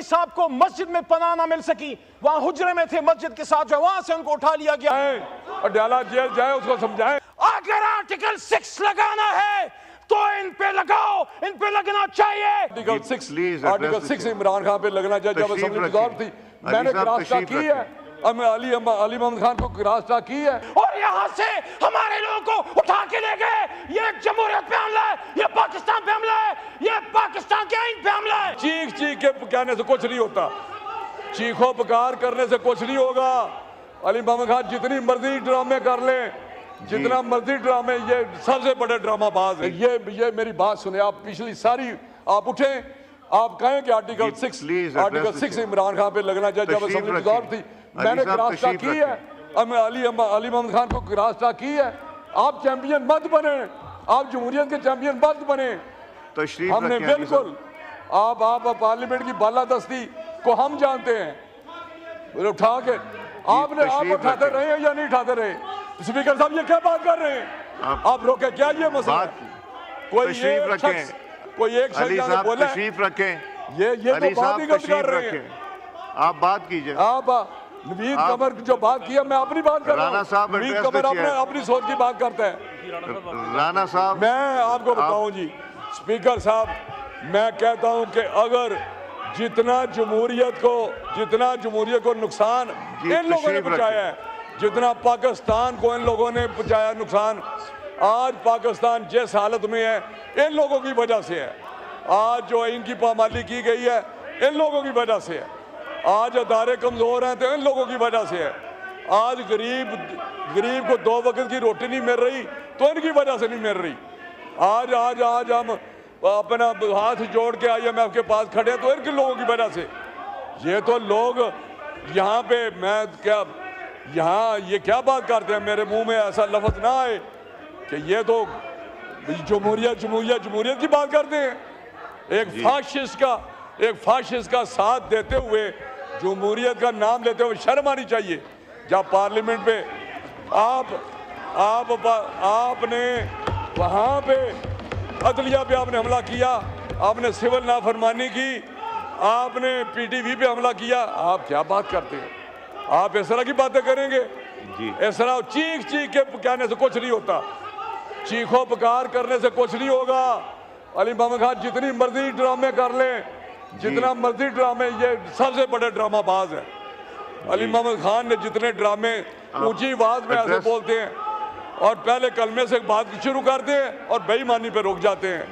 साहब को मस्जिद में पनाह ना मिल सकी, वहां हुजरे में थे मस्जिद के साथ, जो वहां से उनको उठा लिया गया है। अडयाला जेल जाए, उसको समझाएं। अगर आर्टिकल 6 लगाना है तो इन पे लगाओ, इन पे लगना चाहिए। आर्टिकल 6 इमरान खान पे लगना चाहिए। जब असेंबली की दौर थी, मैंने गिरफ्तार की है, अली मोहम्मद खान को गिरफ्तार की है, और यहाँ से हमारे लोगों को उठा के ले गए। ये जमहूरियत पे हमला है, ये पाकिस्तान पे हमला है, ये पाकिस्तान के आइन पे हमला है। चीख चीख के कहने से कुछ नहीं होता, चीखो पुकार करने से कुछ नहीं होगा। अली मोहम्मद खान जितनी मर्जी ड्रामे कर ले, जितना मर्जी ड्रामे, ये सबसे बड़े ड्रामाबाज है। ये मेरी बात सुने आप, पिछली सारी आप उठे, आप कहें कि आर्टिकल 6 इमरान खान पे लगना चाहिए। जब असेंबली की दौर थी, मैंने गिरफ्तार की है, अली मोहम्मद खान को गिरफ्तार की है। आप चैंपियन मत बने, आप जमहूरियत के चैंपियन मत बने। हमने बिल्कुल आप पार्लियामेंट की बालादस्ती को हम जानते हैं। उठा के आप उठाते रहे हैं या नहीं उठाते रहे? स्पीकर साहब, ये क्या बात कर रहे हैं? आप रोके क्या ये मसला? कोई एक शख्स बोला तशरीफ रखें, ये तो बात ही गलत कर रहे हैं। आप बात कीजिए। आप नवीद कमर जो बात किया, मैं अपनी बात कर रहा हूं। नवीद कमर अपनी सोच की बात करता है। राणा साहब, मैं आपको बताऊं जी, स्पीकर साहब, मैं कहता हूं कि अगर जितना जमहूरियत को नुकसान इन लोगों ने पहुंचाया है, जितना पाकिस्तान को इन लोगों ने पहुंचाया नुकसान, आज पाकिस्तान जिस हालत में है, इन लोगों की वजह से है। आज जो इनकी पामाली की गई है, इन लोगों की वजह से है। आज अदारे कमज़ोर हैं तो इन लोगों की वजह से है। आज गरीब को 2 वक्त की रोटी नहीं मिल रही तो इनकी वजह से नहीं मिल रही। आज हम अपना हाथ जोड़ के IMF के पास खड़े हैं तो इनके लोगों की वजह से। ये तो लोग यहाँ पे ये क्या बात करते हैं, मेरे मुंह में ऐसा लफ्ज़ ना आए कि ये तो जमहूरियत की बात करते हैं। एक फाशिस्ट का साथ देते हुए, जमहूरियत का नाम लेते हुए शर्म आनी चाहिए। जब पार्लियामेंट पे आपने वहाँ पे अदलिया पे आपने हमला किया, आपने सिविल नाफरमानी की, आपने PTV पे हमला किया, आप क्या बात करते हैं? आप इस तरह की बातें करेंगे? इस तरह चीख के कहने से कुछ नहीं होता, चीखो पुकार करने से कुछ नहीं होगा। अली मोहम्मद खान जितनी मर्जी ड्रामे कर ले, जितना मर्जी ड्रामे, ये सबसे बड़े ड्रामाबाज है। अली मोहम्मद खान ने जितने ड्रामे ऊंची आवाज में ऐसे बोलते हैं और पहले कलमे से बात शुरू करते हैं और बेईमानी पे रुक जाते हैं।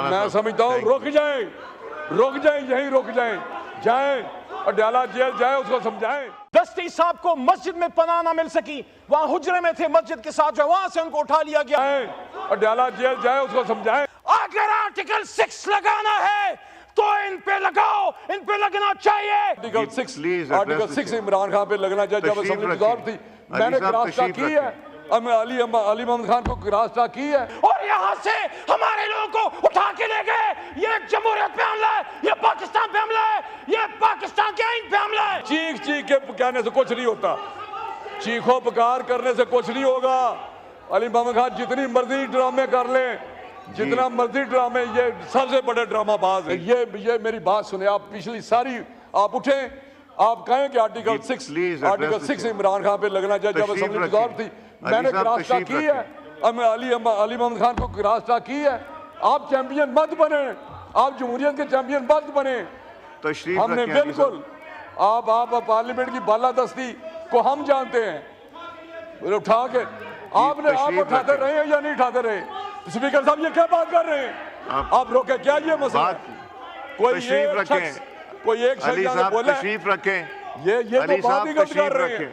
मैं समझता हूँ रुक जाएं, यहीं रुक जाएं, अडयाला जेल जाए, उसको समझाएं। दस्ती साहब को मस्जिद में पनाह ना मिल सकी, वहां हुजरे में थे मस्जिद के साथ, जो वहां से उनको उठा लिया गया है। अडयाला जेल जाए, उसको समझाएं। अगर आर्टिकल 6 लगाना है तो इन पे लगाओ, इन पे लगना चाहिए। आर्टिकल 6 इमरान खान पे लगना चाहिए। जब असेंबली की दौर थी, मैंने गिरफ्तार की है, अली मोहम्मद खान को गिरफ्तार की है, और यहाँ से हमारे लोगों को उठा के ले गए। ये जमहूरियत पे हमला है, ये पाकिस्तान पे हमला है, ये पाकिस्तान के आइन पे हमला है। चीख के कहने से कुछ नहीं होता, चीखो पुकार करने से कुछ नहीं होगा। अली मोहम्मद खान जितनी मर्जी ड्रामे कर ले, जितना मर्जी ड्रामे, ये सबसे बड़े ड्रामाबाज है। ये मेरी बात सुने आप, पिछली सारी आप उठे, आप कहें कि आर्टिकल 6 इमरान खान पे लगना चाहिए। जब असेंबली की दौर थी, मैंने गिरफ्तार की है, अली मोहम्मद खान को गिरफ्तार की है। आप चैंपियन मत बने, आप जमहूरियत के चैंपियन मत बने। हमने बिल्कुल आप पार्लियामेंट की बालादस्ती को हम जानते हैं। उठा के आप उठाते रहे हैं या नहीं उठाते रहे? स्पीकर साहब, ये क्या बात कर रहे हैं? आप रोके क्या ये मसला? कोई एक शख्स बोला तशरीफ रखें, ये तो बात ही गलत कर रहे हैं।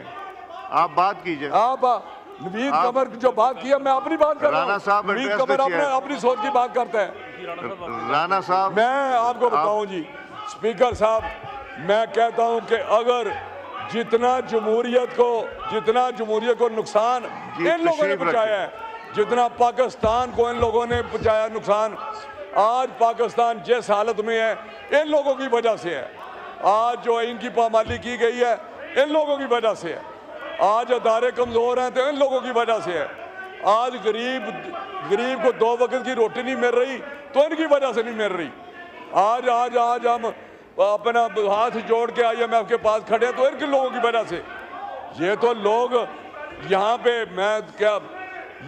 आप बात कीजिए। आप नवीद कमर जो बात किया, मैं अपनी बात कर रहा हूं। नवीद कमर अपनी सोच की बात करता है। राणा साहब, मैं आपको बताऊं जी, स्पीकर साहब, मैं कहता हूं कि अगर जितना जमहूरियत को नुकसान इन लोगों ने पहुंचाया है, जितना पाकिस्तान को इन लोगों ने पहुंचाया नुकसान, आज पाकिस्तान जिस हालत में है, इन लोगों की वजह से है। आज जो इनकी पामाली की गई है, इन लोगों की वजह से है। आज अदारे कमज़ोर हैं तो इन लोगों की वजह से है। आज गरीब को 2 वक्त की रोटी नहीं मिल रही तो इनकी वजह से नहीं मिल रही। आज हम अपना हाथ जोड़ के IMF के पास खड़े हैं, तो इनके लोगों की वजह से। ये तो लोग यहाँ पे मैं क्या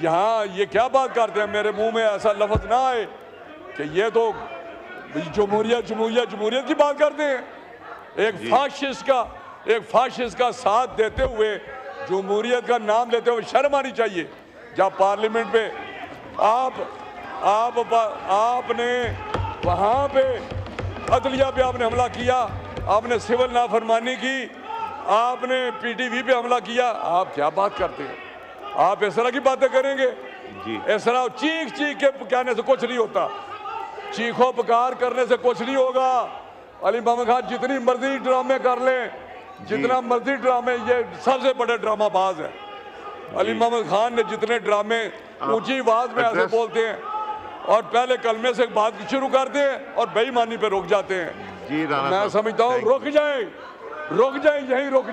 यहाँ ये क्या बात करते हैं, मेरे मुंह में ऐसा लफ्ज ना आए कि ये तो जमहूरियत जमहूरियत जमहूरियत की बात करते हैं। एक फाशिस्ट का साथ देते हुए जमहूरियत का नाम लेते हुए शर्म आनी चाहिए। जब पार्लियामेंट पे आपने वहाँ पे अदलिया पे आपने हमला किया, आपने सिविल नाफरमानी की, आपने PTV पे हमला किया, आप क्या बात करते हैं? आप इस तरह की बातें करेंगे? जी। इस तरह चीख के कहने से कुछ नहीं होता, चीखो पुकार करने से कुछ नहीं होगा। अली मोहम्मद खान जितनी मर्जी ड्रामे कर लें, जितना मर्जी ड्रामे, ये सबसे बड़े ड्रामाबाज है। अली मोहम्मद खान ने जितने ड्रामे ऊंची आवाज में ऐसे बोलते हैं और पहले कलमे से बात शुरू करते हैं और बेईमानी पे रुक जाते हैं। जी राणा मैं साहब, समझता हूँ thank you। रुक जाए, यहीं रुक जाए।